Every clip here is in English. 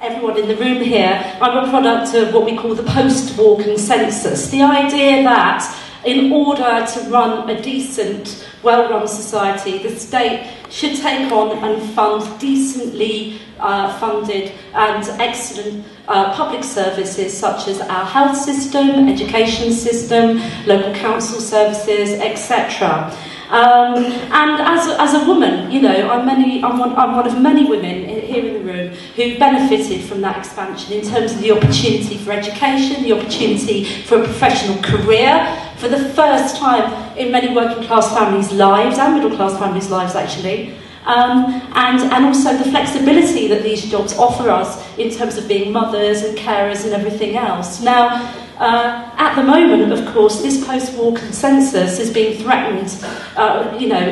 everyone in the room here, I'm a product of what we call the post-war consensus. The idea that in order to run a decent, well-run society, the state should take on and fund decently funded and excellent public services such as our health system, education system, local council services, etc. And as a woman, you know, I'm one of many women here in the room who benefited from that expansion in terms of the opportunity for education, the opportunity for a professional career, for the first time in many working class families' lives, and middle class families' lives actually, and also the flexibility that these jobs offer us in terms of being mothers and carers and everything else. Now, at the moment, of course, this post-war consensus is being threatened, you know,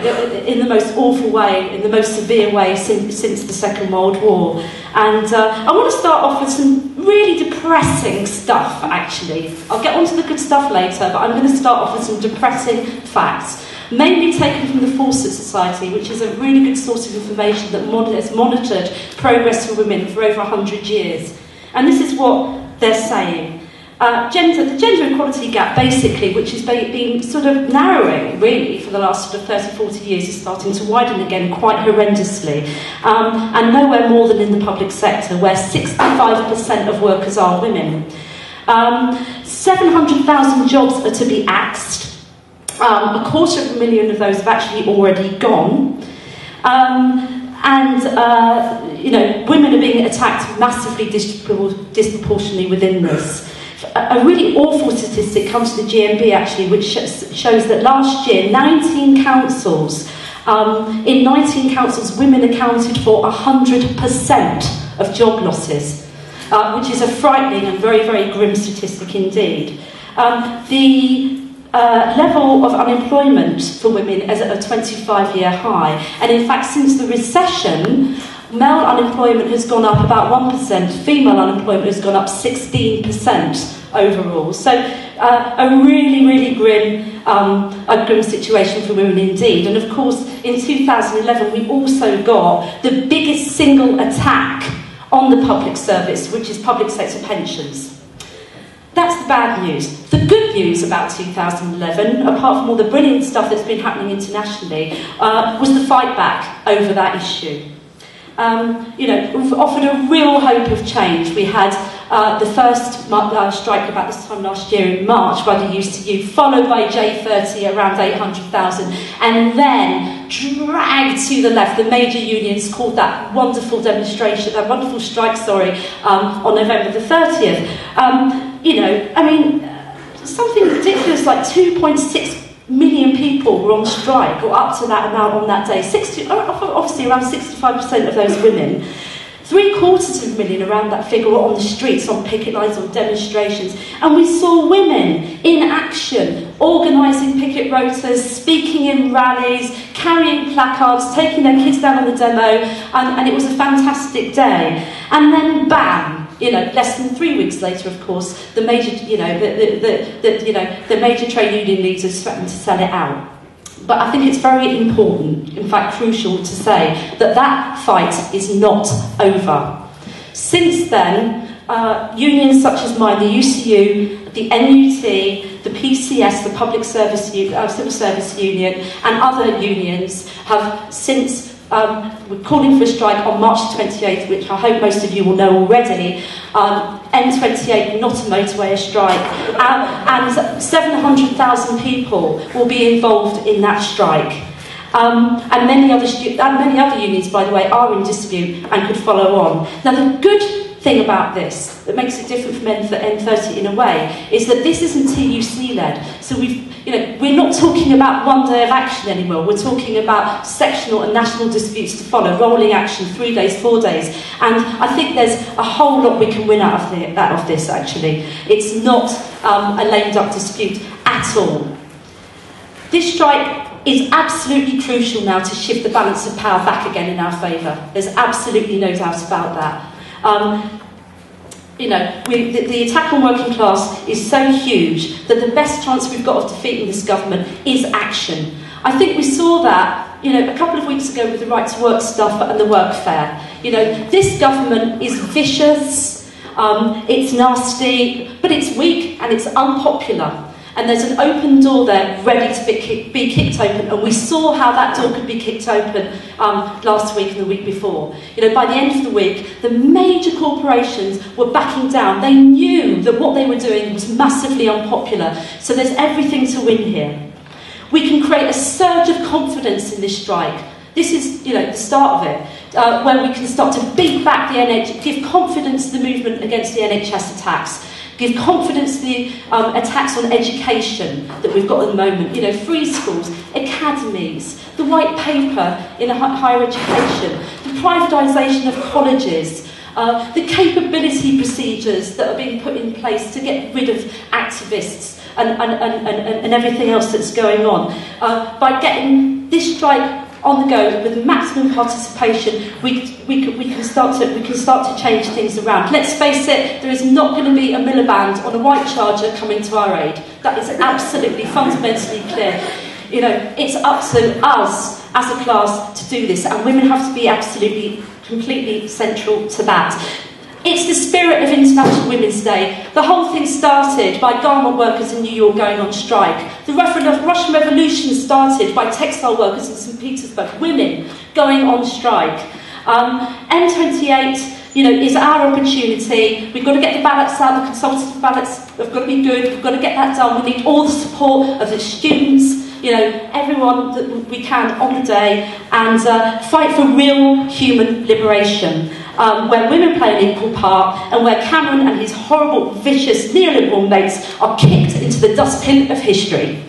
in the most awful way, in the most severe way since the Second World War. And I want to start off with some really depressing stuff, actually. I'll get onto the good stuff later, but I'm going to start off with some depressing facts, mainly taken from the Fawcett Society, which is a really good source of information that has monitored progress for women for over 100 years. And this is what they're saying. The gender equality gap, basically, which has been sort of narrowing, really, for the last sort of 30, 40 years, is starting to widen again quite horrendously. And nowhere more than in the public sector, where 65% of workers are women. 700,000 jobs are to be axed. 250,000 of those have actually already gone. You know, women are being attacked massively disproportionately within this. A really awful statistic comes to the GMB actually, which shows that last year, 19 councils, in 19 councils, women accounted for 100% of job losses, which is a frightening and very, very grim statistic indeed. The level of unemployment for women is at a 25-year high, and in fact, since the recession, male unemployment has gone up about 1%, female unemployment has gone up 16% overall. So a really, really grim situation for women indeed. And of course, in 2011, we also got the biggest single attack on the public service, which is public sector pensions. That's the bad news. The good news about 2011, apart from all the brilliant stuff that's been happening internationally, was the fight back over that issue. You know, we've offered a real hope of change. We had the first strike about this time last year in March by the UCU, followed by J30 around 800,000, and then dragged to the left. The major unions called that wonderful demonstration, that wonderful strike, on November the 30th. You know, I mean, something ridiculous like 2.6 million people were on strike, or up to that amount on that day. Obviously, around 65% of those women. 750,000 around that figure were on the streets, on picket lines, on demonstrations. And we saw women in action, organising picket rotas, speaking in rallies, carrying placards, taking their kids down on the demo, and it was a fantastic day. And then, bam! You know, less than 3 weeks later, of course, the major, the major trade union leaders threatened to sell it out. But I think it's very important, in fact crucial, to say that that fight is not over. Since then, unions such as mine, the UCU, the NUT, the PCS, the Public Service Civil Service Union, and other unions have since. We're calling for a strike on March 28th, which I hope most of you will know already. N28, not a motorway, a strike. And 700,000 people will be involved in that strike. And many other unions, by the way, are in dispute and could follow on. Now, the good thing about this, that makes it different from N30 in a way, is that this isn't TUC-led. So we're not talking about one day of action anymore. We're talking about sectional and national disputes to follow, rolling action, 3 days, 4 days. And I think there's a whole lot we can win out of this, actually. It's not a lame-duck dispute at all. This strike is absolutely crucial now to shift the balance of power back again in our favour. There's absolutely no doubt about that. The attack on working class is so huge that the best chance we've got of defeating this government is action. I think we saw that, a couple of weeks ago with the right to work stuff and the work fair. You know, this government is vicious, it's nasty, but it's weak and it's unpopular. And there's an open door there ready to be kicked open. And we saw how that door could be kicked open last week and the week before. You know, by the end of the week, the major corporations were backing down. They knew that what they were doing was massively unpopular. So there's everything to win here. We can create a surge of confidence in this strike. This is, you know, the start of it, where we can start to beat back the NHS, give confidence to the movement against the NHS attacks. Give confidence to the attacks on education that we've got at the moment. You know, free schools, academies, the white paper in higher education, the privatisation of colleges, the capability procedures that are being put in place to get rid of activists and everything else that's going on. By getting this strike on the go with maximum participation, we can start to change things around. Let's face it, there is not going to be a Miliband on a white charger coming to our aid. That is absolutely fundamentally clear. You know, it's up to us as a class to do this, and women have to be absolutely, completely central to that. It's the spirit of International Women's Day. The whole thing started by garment workers in New York going on strike. The Russian Revolution started by textile workers in St. Petersburg, women going on strike. M28, you know, is our opportunity. We've got to get the ballots out, the consultative ballots have got to be good, we've got to get that done. We need all the support of the students, you know, everyone that we can on the day, and fight for real human liberation. Where women play an equal part, and where Cameron and his horrible, vicious, neoliberal mates are kicked into the dustbin of history.